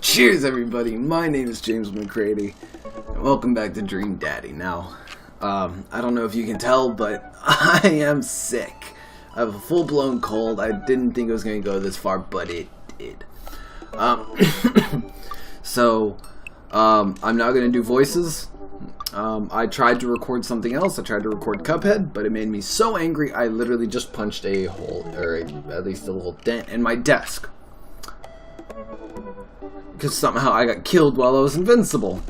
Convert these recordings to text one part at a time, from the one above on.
Cheers, everybody. My name is James McCready, and welcome back to Dream Daddy. Now, I don't know if you can tell, but I am sick. I have a full-blown cold. I didn't think it was going to go this far, but it did. So, I'm now going to do voices. I tried to record something else. I tried to record Cuphead, but it made me so angry, I literally just punched a hole, or at least a little dent in my desk. Because somehow I got killed while I was invincible.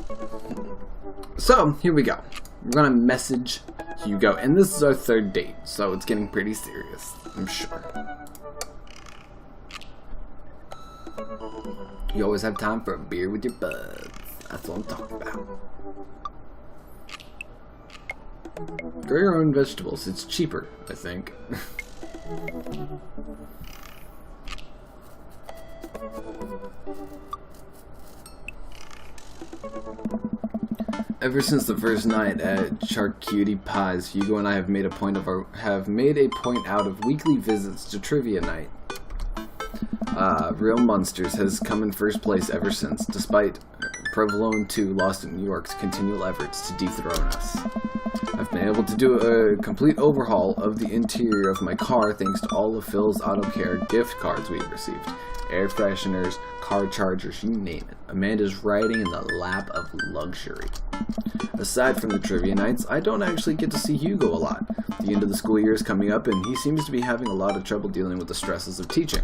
So, here we go. We're gonna message Hugo, and this is our third date, so it's getting pretty serious, I'm sure. You always have time for a beer with your buds. That's what I'm talking about. Grow your own vegetables. It's cheaper, I think. Ever since the first night at Charcuterie Pies, Hugo and I have made a point out of weekly visits to trivia night. Real Monsters has come in first place ever since, despite Provolone 2 Lost in New York's continual efforts to dethrone us. I've been able to do a complete overhaul of the interior of my car thanks to all of Phil's Auto Care gift cards we've received. Air fresheners, car chargers, you name it. Amanda's riding in the lap of luxury. Aside from the trivia nights, I don't actually get to see Hugo a lot. The end of the school year is coming up and he seems to be having a lot of trouble dealing with the stresses of teaching.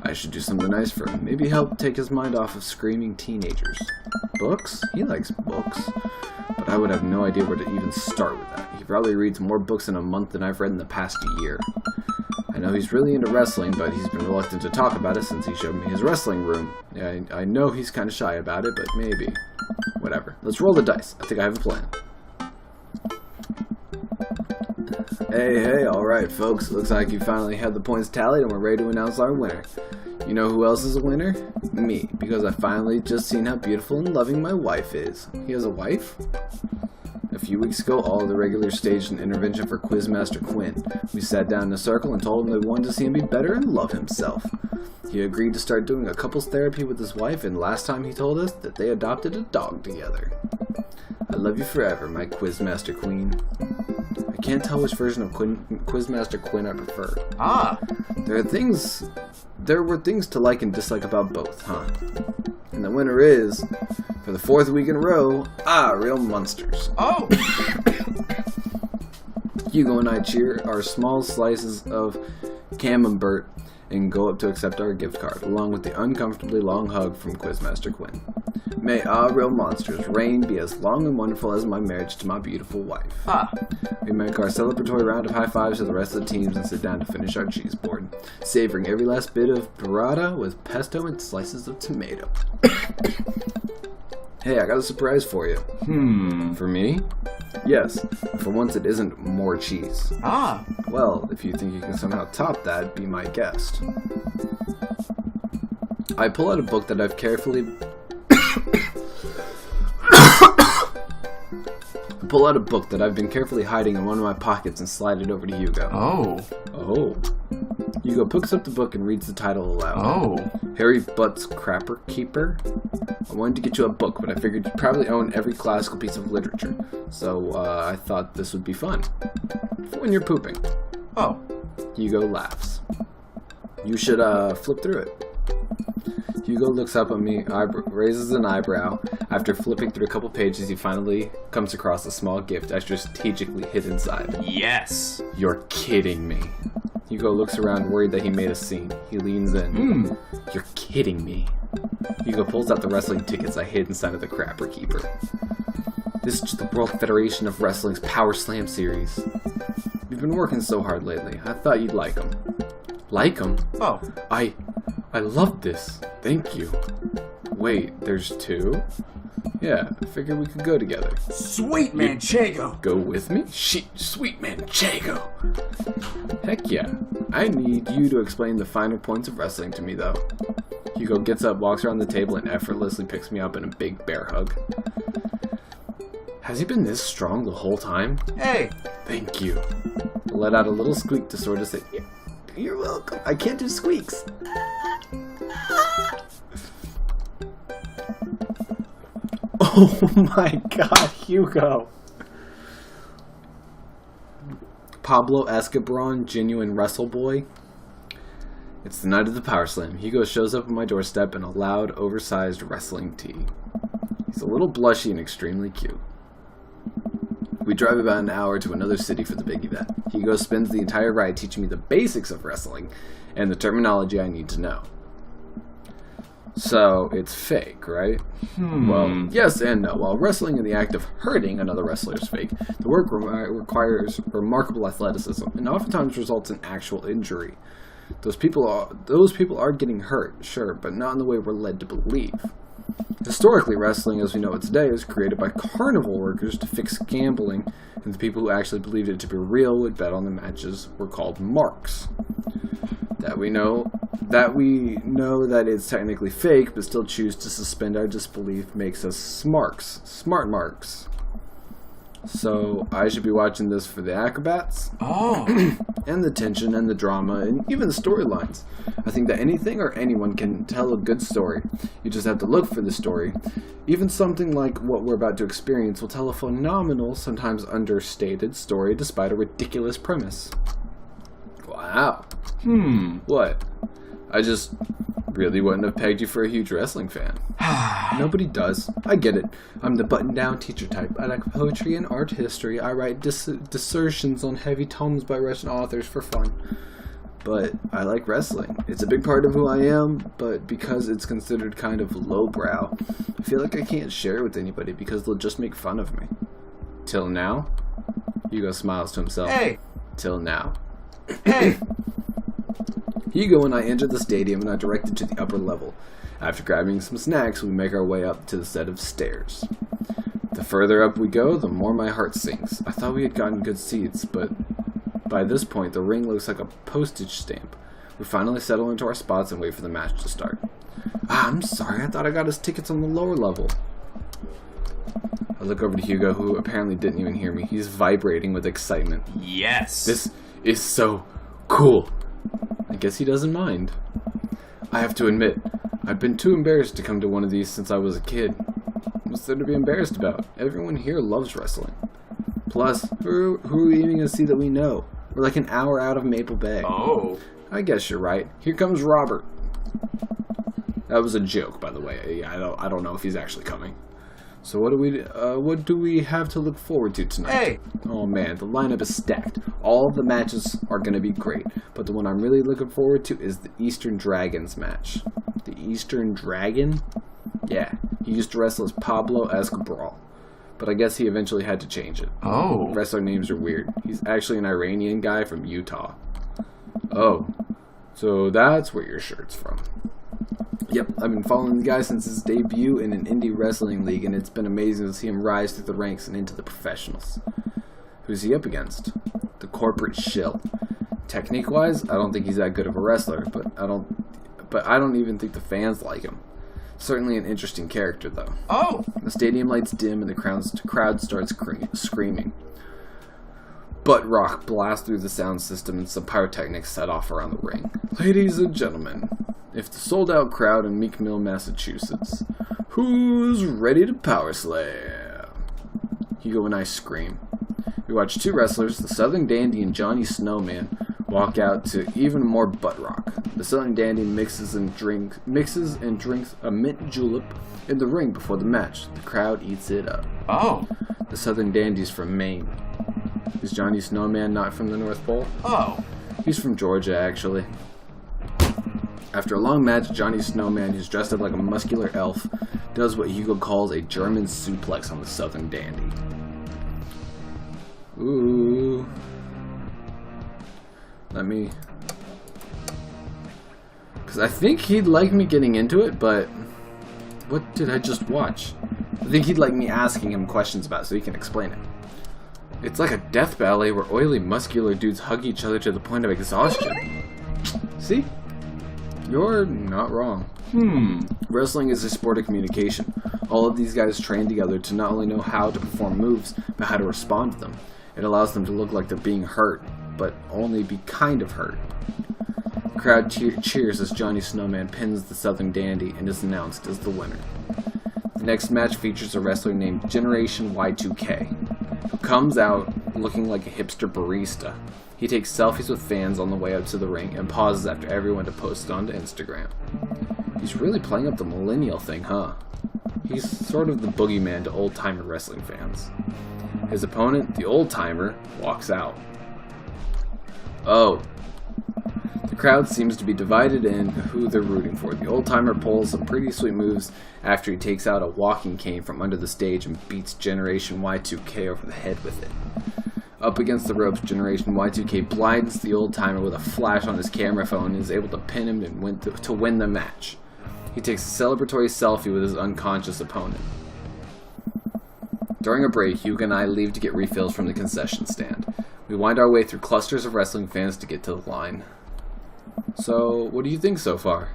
I should do something nice for him. Maybe help take his mind off of screaming teenagers. Books? He likes books. But I would have no idea where to even start with that. He probably reads more books in a month than I've read in the past year. I know he's really into wrestling, but he's been reluctant to talk about it since he showed me his wrestling room. Yeah, I know he's kind of shy about it, but maybe. Whatever. Let's roll the dice. I think I have a plan. Hey, alright folks. Looks like you finally have the points tallied and we're ready to announce our winner. You know who else is a winner? Me, because I finally just seen how beautiful and loving my wife is. He has a wife? A few weeks ago, all of the regulars staged an intervention for Quizmaster Quinn. We sat down in a circle and told him that we wanted to see him be better and love himself. He agreed to start doing a couples therapy with his wife, and last time he told us that they adopted a dog together. I love you forever, my Quizmaster Queen. I can't tell which version of Quizmaster Quinn I prefer. There were things to like and dislike about both, huh? And the winner is, for the fourth week in a row, Real Monsters. Oh! Hugo and I cheer our small slices of camembert and go up to accept our gift card, along with the uncomfortably long hug from Quizmaster Quinn. May Real Monsters' reign be as long and wonderful as my marriage to my beautiful wife. We make our celebratory round of high fives to the rest of the teams and sit down to finish our cheese board, savoring every last bit of burrata with pesto and slices of tomato. Hey, I got a surprise for you. For me? Yes, for once it isn't more cheese. Well, if you think you can somehow top that, be my guest. I pull out a book that I've carefully... I've been carefully hiding in one of my pockets and slide it over to Hugo. Oh. Hugo picks up the book and reads the title aloud. Harry Butt's Crapper Keeper? I wanted to get you a book, but I figured you'd probably own every classical piece of literature. So, I thought this would be fun. For when you're pooping. Hugo laughs. You should, flip through it. Hugo looks up at me, raises an eyebrow. After flipping through a couple pages, he finally comes across a small gift I strategically hid inside. Yes! You're kidding me. Hugo looks around, worried that he made a scene. He leans in. You're kidding me. Hugo pulls out the wrestling tickets I hid inside of the Crapper Keeper. This is just the World Federation of Wrestling's Power Slam series. You've been working so hard lately. I thought you'd like them. Like them? I love this. Thank you. Wait, there's two? Yeah, I figured we could go together. Sweet Manchego! Go with me? Sweet Manchego! Heck yeah. I need you to explain the finer points of wrestling to me, though. Hugo gets up, walks around the table, and effortlessly picks me up in a big bear hug. Has he been this strong the whole time? Hey! Thank you. I let out a little squeak to sort of say, You're welcome. I can't do squeaks. Oh my god, Hugo. Pablo Escabron, genuine wrestle boy. It's the night of the Power Slam. Hugo shows up at my doorstep in a loud, oversized wrestling tee. He's a little blushy and extremely cute. We drive about an hour to another city for the big event. Hugo spends the entire ride teaching me the basics of wrestling and the terminology I need to know. So, it's fake, right? Well, yes and no. While wrestling in the act of hurting another wrestler is fake, the work requires remarkable athleticism and oftentimes results in actual injury. Those people are getting hurt, sure, but not in the way we're led to believe. Historically, wrestling as we know it today was created by carnival workers to fix gambling, and the people who actually believed it to be real would bet on the matches were called marks. That we know that it's technically fake, but still choose to suspend our disbelief makes us smart marks. So I should be watching this for the acrobats, and the tension and the drama and even the storylines. I think that anything or anyone can tell a good story. You just have to look for the story. Even something like what we're about to experience will tell a phenomenal, sometimes understated story despite a ridiculous premise. Wow. What? I just really wouldn't have pegged you for a huge wrestling fan. Nobody does. I get it. I'm the button-down teacher type. I like poetry and art history. I write dissertations on heavy tomes by Russian authors for fun. But I like wrestling. It's a big part of who I am, but because it's considered kind of lowbrow, I feel like I can't share it with anybody because they'll just make fun of me. Till now? Hugo smiles to himself. Hey! Till now. Hey! Hugo and I enter the stadium and are directed to the upper level. After grabbing some snacks, we make our way up to the set of stairs. The further up we go, the more my heart sinks. I thought we had gotten good seats, but by this point, the ring looks like a postage stamp. We finally settle into our spots and wait for the match to start. I'm sorry, I thought I got us tickets on the lower level. I look over to Hugo, who apparently didn't even hear me. He's vibrating with excitement. Yes! This is so cool. I guess he doesn't mind. I have to admit, I've been too embarrassed to come to one of these since I was a kid. What's there to be embarrassed about? Everyone here loves wrestling. Plus, who are we even going to see that we know? We're like an hour out of Maple Bay. Oh. I guess you're right. Here comes Robert. That was a joke, by the way. I don't know if he's actually coming. So what do we have to look forward to tonight? Hey! Oh man, the lineup is stacked. All of the matches are going to be great, but the one I'm really looking forward to is the Eastern Dragons match. The Eastern Dragon? Yeah, he used to wrestle as Pablo Escobar, but I guess he eventually had to change it. Oh. Wrestler names are weird. He's actually an Iranian guy from Utah. Oh, so that's where your shirt's from. Yep, I've been following the guy since his debut in an indie wrestling league, and it's been amazing to see him rise through the ranks and into the professionals. Who's he up against? The corporate shill. Technique-wise, I don't think he's that good of a wrestler, but I don't even think the fans like him. Certainly an interesting character, though. Oh! The stadium lights dim and the crowd starts screaming. Butt rock blasts through the sound system and some pyrotechnics set off around the ring. Ladies and gentlemen, if the sold-out crowd in Meek Mill, Massachusetts, who's ready to power slam? Hugo and I scream. We watch two wrestlers, the Southern Dandy and Johnny Snowman, walk out to even more butt rock. The Southern Dandy mixes and drinks a mint julep in the ring before the match. The crowd eats it up. Oh. The Southern Dandy's from Maine. Is Johnny Snowman not from the North Pole? Oh. He's from Georgia, actually. After a long match, Johnny Snowman, who's dressed up like a muscular elf, does what Hugo calls a German suplex on the Southern Dandy. Ooh. Let me... Because I think he'd like me getting into it, but... What did I just watch? I think he'd like me asking him questions about it so he can explain it. It's like a death ballet where oily, muscular dudes hug each other to the point of exhaustion. See? You're not wrong. Wrestling is a sport of communication. All of these guys train together to not only know how to perform moves, but how to respond to them. It allows them to look like they're being hurt, but only be kind of hurt. The crowd cheers as Johnny Snowman pins the Southern Dandy and is announced as the winner. The next match features a wrestler named Generation Y2K, who comes out looking like a hipster barista. He takes selfies with fans on the way up to the ring and pauses after everyone to post it onto Instagram. He's really playing up the millennial thing, huh? He's sort of the boogeyman to old-timer wrestling fans. His opponent, the old-timer, walks out. Oh. The crowd seems to be divided in who they're rooting for. The old-timer pulls some pretty sweet moves after he takes out a walking cane from under the stage and beats Generation Y2K over the head with it. Up against the ropes, Generation Y2K blinds the old-timer with a flash on his camera phone and is able to pin him and to win the match. He takes a celebratory selfie with his unconscious opponent. During a break, Hugo and I leave to get refills from the concession stand. We wind our way through clusters of wrestling fans to get to the line. So, what do you think so far?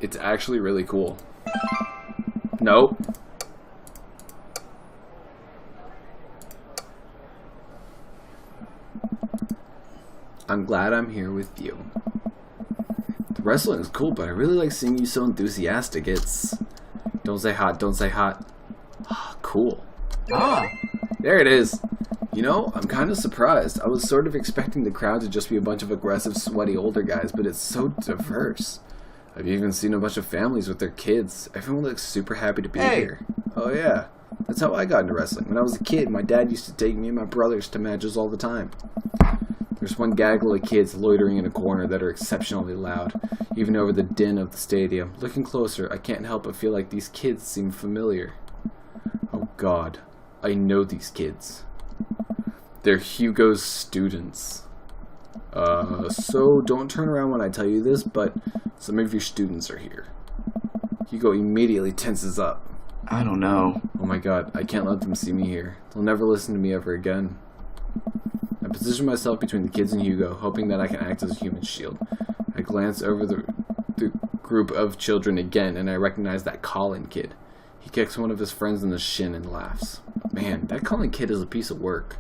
It's actually really cool. Nope. I'm glad I'm here with you. The wrestling is cool, but I really like seeing you so enthusiastic. It's... Don't say hot, don't say hot. Cool. Ah, there it is. You know, I'm kind of surprised. I was sort of expecting the crowd to just be a bunch of aggressive, sweaty older guys, but it's so diverse. I've even seen a bunch of families with their kids. Everyone looks super happy to be here. Oh yeah, that's how I got into wrestling. When I was a kid, my dad used to take me and my brothers to matches all the time. There's one gaggle of kids loitering in a corner that are exceptionally loud, even over the din of the stadium. Looking closer, I can't help but feel like these kids seem familiar. Oh god, I know these kids. They're Hugo's students. So don't turn around when I tell you this, but some of your students are here. Hugo immediately tenses up. I don't know. Oh my god, I can't let them see me here. They'll never listen to me ever again. I position myself between the kids and Hugo, hoping that I can act as a human shield. I glance over the group of children again, and I recognize that Colin kid. He kicks one of his friends in the shin and laughs. Man, that Colin kid is a piece of work.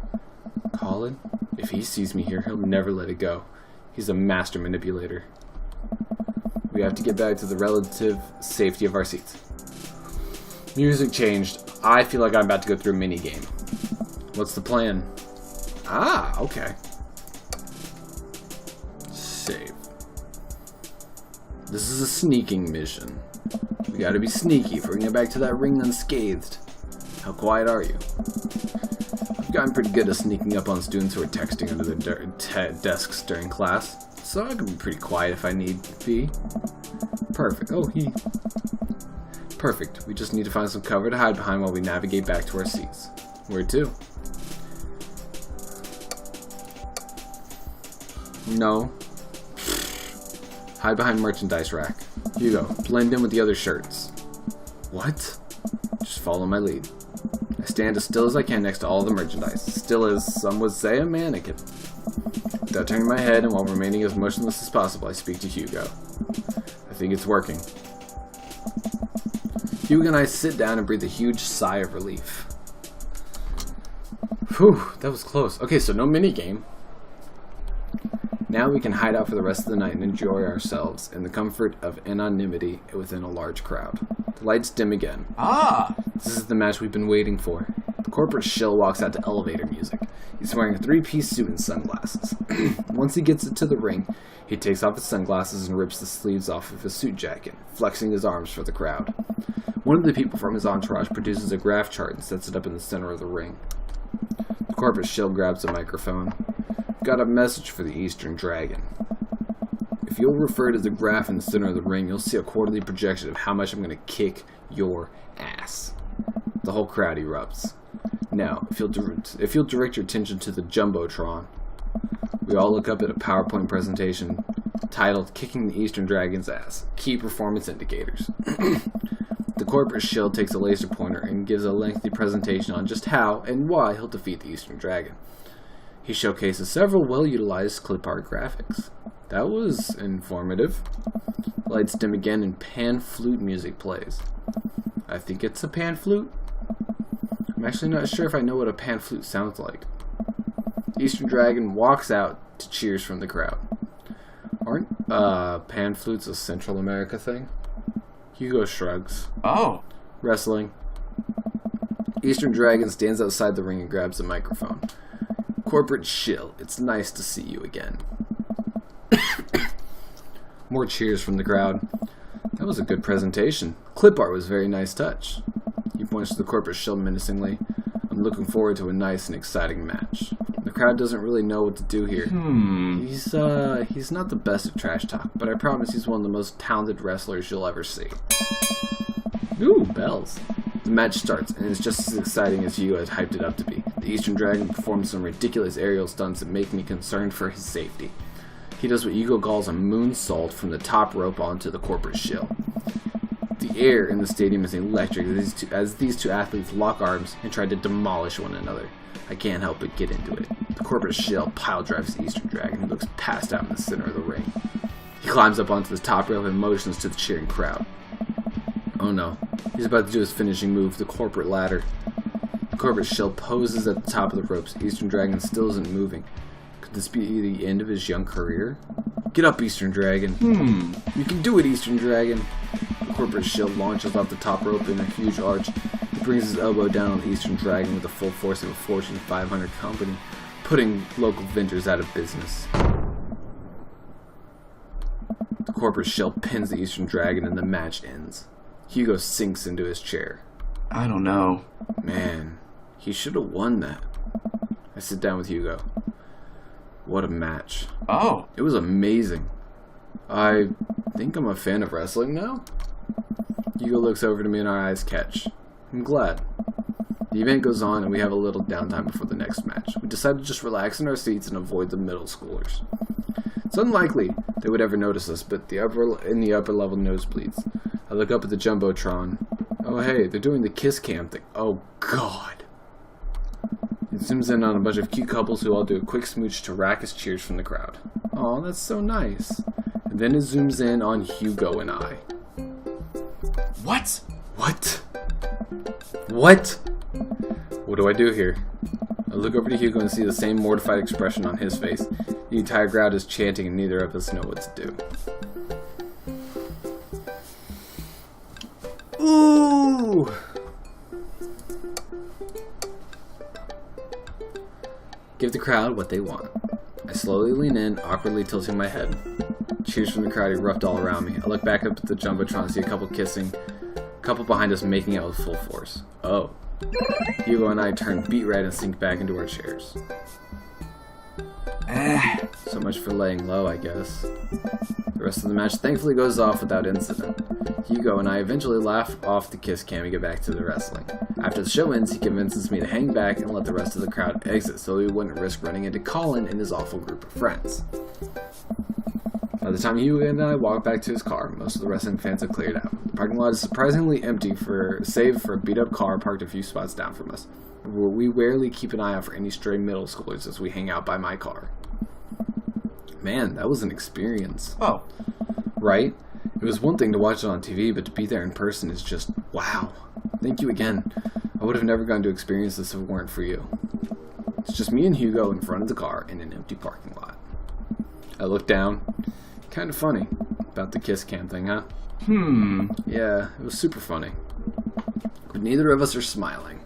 Colin? If he sees me here, he'll never let it go. He's a master manipulator. We have to get back to the relative safety of our seats. Music changed. I feel like I'm about to go through a mini-game. What's the plan? Ah, okay. Save. This is a sneaking mission. We gotta be sneaky if we're gonna get back to that ring unscathed. How quiet are you? I've gotten pretty good at sneaking up on students who are texting under their desks during class, so I can be pretty quiet if I need be. Perfect. Perfect. We just need to find some cover to hide behind while we navigate back to our seats. Where to? No. Hide behind merchandise rack. Hugo, blend in with the other shirts. What? Just follow my lead. I stand as still as I can next to all the merchandise. Still as, some would say, a mannequin. Without turning my head and while remaining as motionless as possible, I speak to Hugo. I think it's working. Hugo and I sit down and breathe a huge sigh of relief. Whew, that was close. Okay, so no minigame. Now we can hide out for the rest of the night and enjoy ourselves in the comfort of anonymity within a large crowd. The lights dim again. Ah! This is the match we've been waiting for. The corporate shill walks out to elevator music. He's wearing a three-piece suit and sunglasses. Once he gets to the ring, he takes off his sunglasses and rips the sleeves off of his suit jacket, flexing his arms for the crowd. One of the people from his entourage produces a graph chart and sets it up in the center of the ring. The corporate shill grabs a microphone. Got a message for the Eastern Dragon. If you'll refer to the graph in the center of the ring, you'll see a quarterly projection of how much I'm going to kick your ass. The whole crowd erupts. Now, if you'll direct your attention to the Jumbotron, we all look up at a PowerPoint presentation titled Kicking the Eastern Dragon's Ass, Key Performance Indicators. The corporate shill takes a laser pointer and gives a lengthy presentation on just how and why he'll defeat the Eastern Dragon. He showcases several well-utilized clip art graphics. That was informative. Lights dim again and pan flute music plays. I think it's a pan flute. I'm actually not sure if I know what a pan flute sounds like. The Eastern Dragon walks out to cheers from the crowd. Aren't pan flutes a Central America thing? Hugo shrugs. Oh. Wrestling. Eastern Dragon stands outside the ring and grabs the microphone. Corporate shill, it's nice to see you again. More cheers from the crowd. That was a good presentation. Clip art was a very nice touch. He points to the corporate shill menacingly. I'm looking forward to a nice and exciting match. The crowd doesn't really know what to do here. He's not the best at trash talk, but I promise he's one of the most talented wrestlers you'll ever see. Ooh, bells. The match starts, and it's just as exciting as Hugo had hyped it up to be. The Eastern Dragon performs some ridiculous aerial stunts that make me concerned for his safety. He does what Hugo calls a moonsault from the top rope onto the corporate shill. The air in the stadium is electric as these two athletes lock arms and try to demolish one another. I can't help but get into it. The corporate shill pile drives the Eastern Dragon, who looks passed out in the center of the ring. He climbs up onto the top rope and motions to the cheering crowd. Oh no, he's about to do his finishing move, the corporate ladder. The corporate shill poses at the top of the ropes. Eastern Dragon still isn't moving. Could this be the end of his young career? Get up, Eastern Dragon. You can do it, Eastern Dragon. The corporate shill launches off the top rope in a huge arch. He brings his elbow down on the Eastern Dragon with the full force of a Fortune 500 company, putting local vendors out of business. The corporate shill pins the Eastern Dragon and the match ends. Hugo sinks into his chair. I don't know. Man, he should have won that. I sit down with Hugo. What a match. Oh. It was amazing. I think I'm a fan of wrestling now. Hugo looks over to me and our eyes catch. I'm glad. The event goes on and we have a little downtime before the next match. We decide to just relax in our seats and avoid the middle schoolers. It's unlikely they would ever notice us, but in the upper level nosebleeds. I look up at the Jumbotron. Oh hey, they're doing the kiss cam thing. Oh god. It zooms in on a bunch of cute couples who all do a quick smooch to raucous cheers from the crowd. Aw, that's so nice. And then it zooms in on Hugo and I. What? What? What? What do I do here? I look over to Hugo and see the same mortified expression on his face. The entire crowd is chanting and neither of us know what to do. Ooh! Give the crowd what they want. I slowly lean in, awkwardly tilting my head. Cheers from the crowd erupt all around me. I look back up at the Jumbotron and see a couple kissing, a couple behind us making out with full force. Oh. Hugo and I turn beet red and sink back into our chairs. So much for laying low, I guess. The rest of the match thankfully goes off without incident. Hugo and I eventually laugh off the kiss cam and get back to the wrestling. After the show ends, he convinces me to hang back and let the rest of the crowd exit so we wouldn't risk running into Colin and his awful group of friends. By the time Hugo and I walk back to his car, most of the wrestling fans have cleared out. The parking lot is surprisingly empty save for a beat-up car parked a few spots down from us. We rarely keep an eye out for any stray middle schoolers as we hang out by my car. Man, that was an experience. Oh. Right? It was one thing to watch it on TV, but to be there in person is just, wow. Thank you again. I would have never gotten to experience this if it weren't for you. It's just me and Hugo in front of the car in an empty parking lot. I look down. Kind of funny. About the kiss cam thing, huh? Yeah, it was super funny. But neither of us are smiling.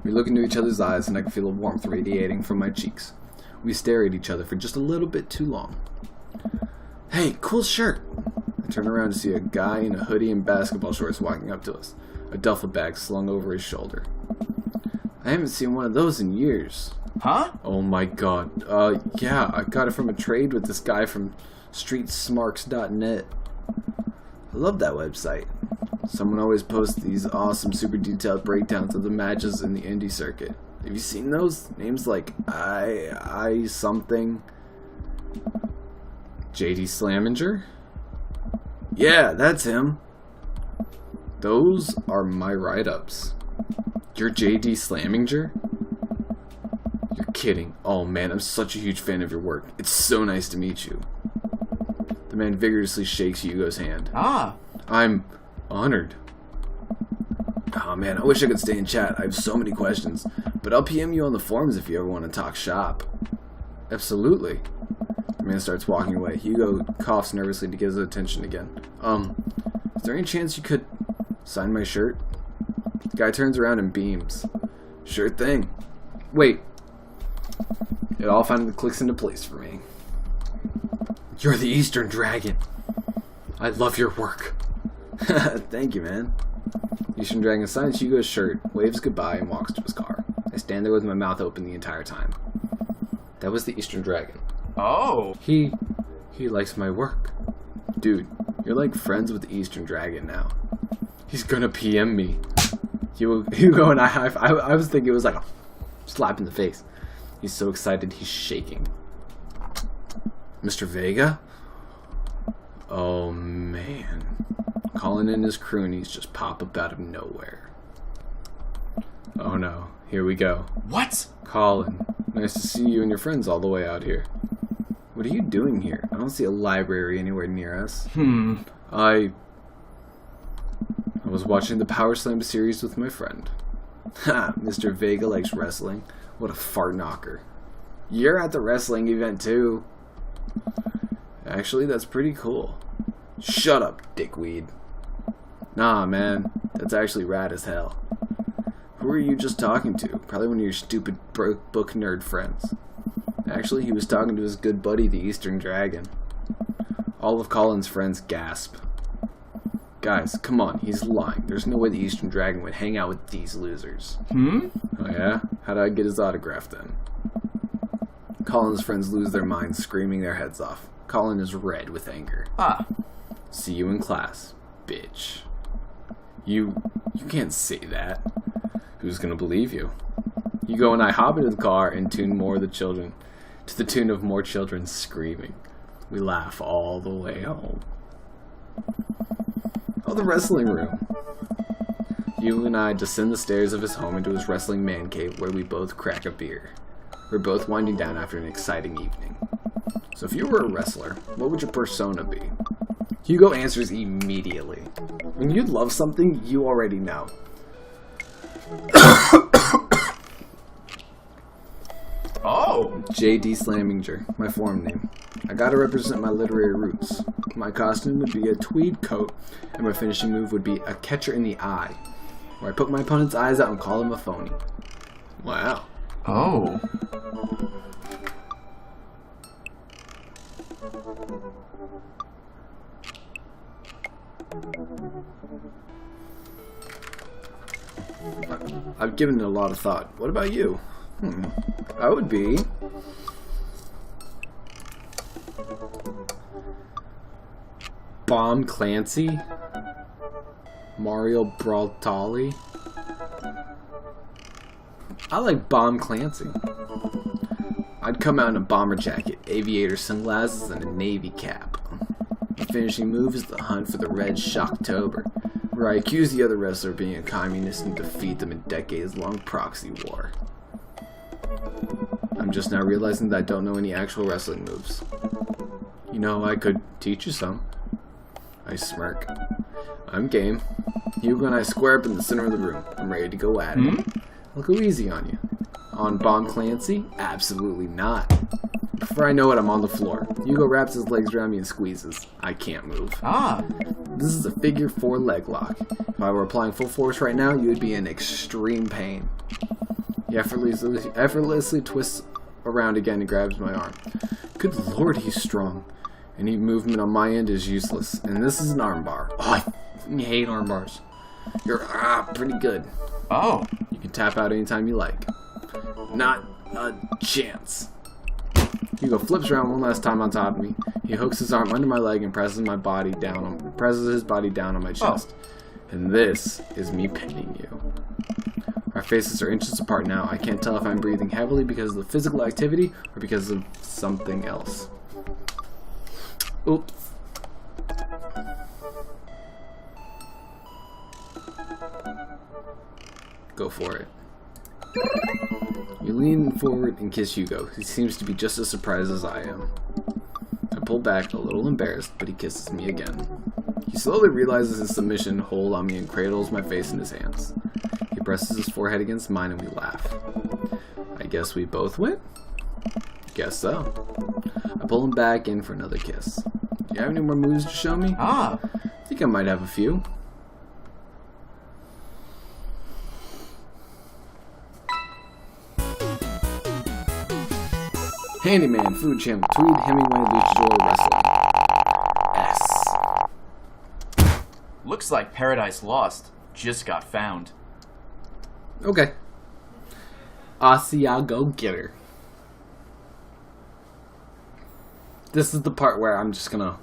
We look into each other's eyes and I can feel a warmth radiating from my cheeks. We stare at each other for just a little bit too long. Hey, cool shirt! I turn around to see a guy in a hoodie and basketball shorts walking up to us, a duffel bag slung over his shoulder. I haven't seen one of those in years. Huh? Oh my god. Yeah, I got it from a trade with this guy from streetsmarks.net. I love that website. Someone always posts these awesome, super detailed breakdowns of the matches in the indie circuit. Have you seen those? Names like I something. JD Slaminger? Yeah, that's him. Those are my write-ups. You're JD Slaminger? You're kidding. Oh man, I'm such a huge fan of your work. It's so nice to meet you. The man vigorously shakes Hugo's hand. Ah. I'm honored. Oh man, I wish I could stay and chat. I have so many questions. But I'll PM you on the forums if you ever want to talk shop. Absolutely. The Man starts walking away. Hugo coughs nervously to get his attention again. Is there any chance you could sign my shirt? The guy turns around and beams. Sure thing. Wait. It all finally clicks into place for me. You're the Eastern Dragon. I love your work. Thank you, man. Eastern Dragon signs Hugo's shirt, waves goodbye, and walks to his car. I stand there with my mouth open the entire time. That was the Eastern Dragon. Oh. He likes my work. Dude, you're like friends with the Eastern Dragon now. He's gonna PM me. Hugo and I was thinking it was like a slap in the face. He's so excited he's shaking. Mr. Vega? Oh man. Colin and his croonies just pop up out of nowhere. Oh no, here we go. What? Colin, nice to see you and your friends all the way out here. What are you doing here? I don't see a library anywhere near us. I was watching the Power Slam series with my friend. Ha, Mr. Vega likes wrestling. What a fart knocker. You're at the wrestling event too. Actually, that's pretty cool. Shut up, dickweed. Nah, man. That's actually rad as hell. Who are you just talking to? Probably one of your stupid book nerd friends. Actually, he was talking to his good buddy, the Eastern Dragon. All of Colin's friends gasp. Guys, come on, he's lying. There's no way the Eastern Dragon would hang out with these losers. Oh yeah? How'd I get his autograph then? Colin's friends lose their minds, screaming their heads off. Colin is red with anger. See you in class, bitch. You can't say that. Who's gonna believe you? Hugo and I hop into the car and tune more of the children, to the tune of more children screaming. We laugh all the way home. Oh, the wrestling room. Hugo and I descend the stairs of his home into his wrestling man cave where we both crack a beer. We're both winding down after an exciting evening. So if you were a wrestler, what would your persona be? Hugo answers immediately. When you love something, you already know. Oh! J.D. Slaminger, my form name. I gotta represent my literary roots. My costume would be a tweed coat, and my finishing move would be a catcher in the eye, where I put my opponent's eyes out and call him a phony. Wow. Oh. I've given it a lot of thought. What about you? I would be... Bomb Clancy? Mario Brawltali? I like Bomb Clancy. I'd come out in a bomber jacket, aviator sunglasses, and a navy cap. My finishing move is the hunt for the Red Shocktober, where I accuse the other wrestler of being a communist and defeat them in decades-long proxy war. I'm just now realizing that I don't know any actual wrestling moves. You know, I could teach you some. I smirk. I'm game. Hugo and I square up in the center of the room. I'm ready to go at it. I'll go easy on you. On Bomb Clancy? Absolutely not. Before I know it, I'm on the floor. Hugo wraps his legs around me and squeezes. I can't move. This is a figure 4 leg lock. If I were applying full force right now, you would be in extreme pain. He effortlessly twists around again and grabs my arm. Good lord, he's strong. Any movement on my end is useless. And this is an arm bar. Oh, I hate arm bars. You're pretty good. Oh. You can tap out anytime you like. Not a chance. Hugo flips around one last time on top of me. He hooks his arm under my leg and presses his body down on my chest. And this is me pinning you. Our faces are inches apart now. I can't tell if I'm breathing heavily because of the physical activity or because of something else. Oops. Go for it. You lean forward and kiss Hugo. He seems to be just as surprised as I am. I pull back, a little embarrassed, but he kisses me again. He slowly realizes his submission hold on me and cradles my face in his hands. He presses his forehead against mine and we laugh. I guess we both win? Guess so. I pull him back in for another kiss. You have any more moves to show me? Ah. I think I might have a few. Handyman, Food Champ, Tweed, Hemingway, Luchador, Wrestling. S. Looks like Paradise Lost just got found. Okay. Asiago Getter. This is the part where I'm just gonna...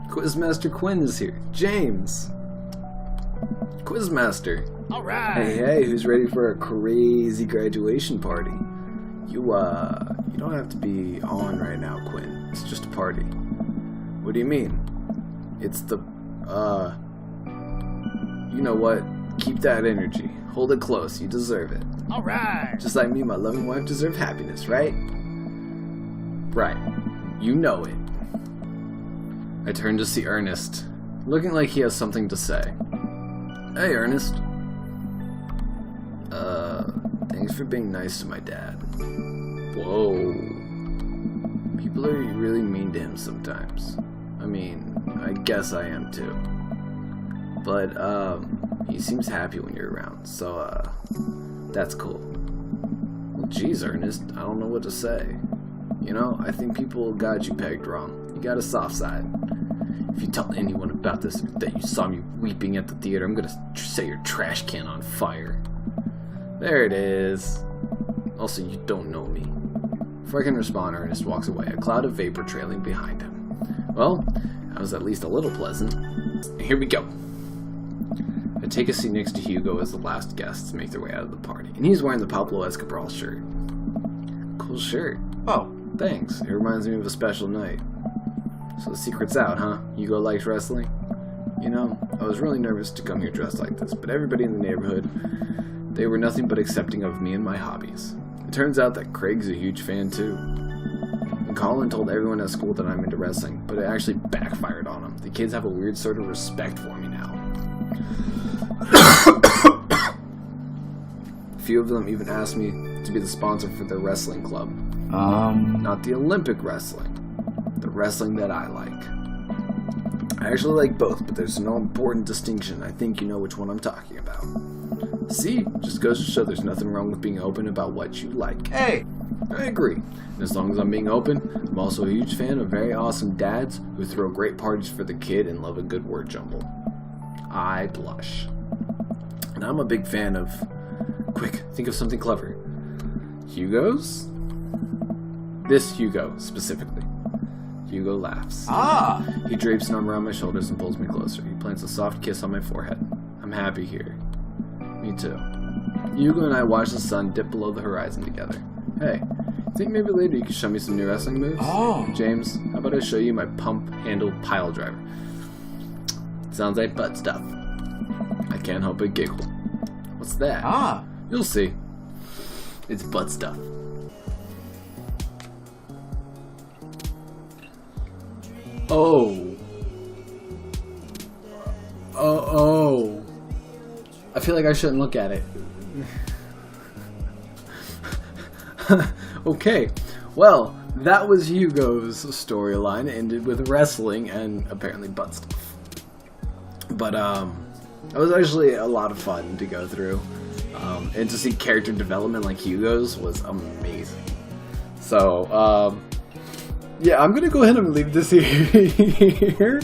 Quizmaster Quinn is here. James. Quizmaster. Alright. Hey, who's ready for a crazy graduation party? You don't have to be on right now, Quinn. It's just a party. What do you mean? It's the, you know what? Keep that energy. Hold it close. You deserve it. Alright. Just like me, my loving wife deserves happiness, right? Right. You know it. I turn to see Ernest, looking like he has something to say. Hey, Ernest. Thanks for being nice to my dad. Whoa. People are really mean to him sometimes. I mean, I guess I am too. But, he seems happy when you're around, so, that's cool. Well, geez, Ernest, I don't know what to say. You know, I think people got you pegged wrong. You got a soft side. If you tell anyone about this, that you saw me weeping at the theater, I'm gonna set your trash can on fire. There it is. Also, you don't know me. Before I can respond, Ernest walks away, a cloud of vapor trailing behind him. Well, that was at least a little pleasant. Here we go. I take a seat next to Hugo as the last guests make their way out of the party, and he's wearing the Pablo Escobar shirt. Cool shirt. Oh. Thanks. It reminds me of a special night. So the secret's out, huh? Hugo likes wrestling? You know, I was really nervous to come here dressed like this, but everybody in the neighborhood, they were nothing but accepting of me and my hobbies. It turns out that Craig's a huge fan too. And Colin told everyone at school that I'm into wrestling, but it actually backfired on him. The kids have a weird sort of respect for me now. A few of them even asked me to be the sponsor for their wrestling club. Not the Olympic wrestling. The wrestling that I like. I actually like both, but there's no important distinction. I think you know which one I'm talking about. See? Just goes to show there's nothing wrong with being open about what you like. Hey! I agree. And as long as I'm being open, I'm also a huge fan of very awesome dads who throw great parties for the kid and love a good word jumble. I blush. And I'm a big fan of... Quick, think of something clever. Hugo's? This Hugo, specifically. Hugo laughs. Ah! He drapes an arm around my shoulders and pulls me closer. He plants a soft kiss on my forehead. I'm happy here. Me too. Hugo and I watch the sun dip below the horizon together. Hey, think maybe later you could show me some new wrestling moves? Oh! James, how about I show you my pump-handled pile driver? Sounds like butt stuff. I can't help but giggle. What's that? Ah! You'll see. It's butt stuff. Oh. Oh. I feel like I shouldn't look at it. Okay. Well, that was Hugo's storyline. It ended with wrestling and apparently butt stuff. But, it was actually a lot of fun to go through. And to see character development like Hugo's was amazing. So, yeah, I'm gonna go ahead and leave this here.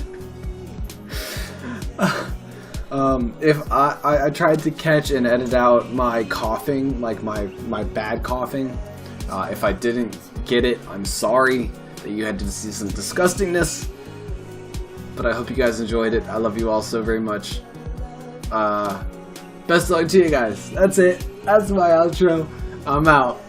If I tried to catch and edit out my coughing, like my bad coughing. If I didn't get it, I'm sorry that you had to see some disgustingness. But I hope you guys enjoyed it. I love you all so very much. Best of luck to you guys. That's it. That's my outro. I'm out.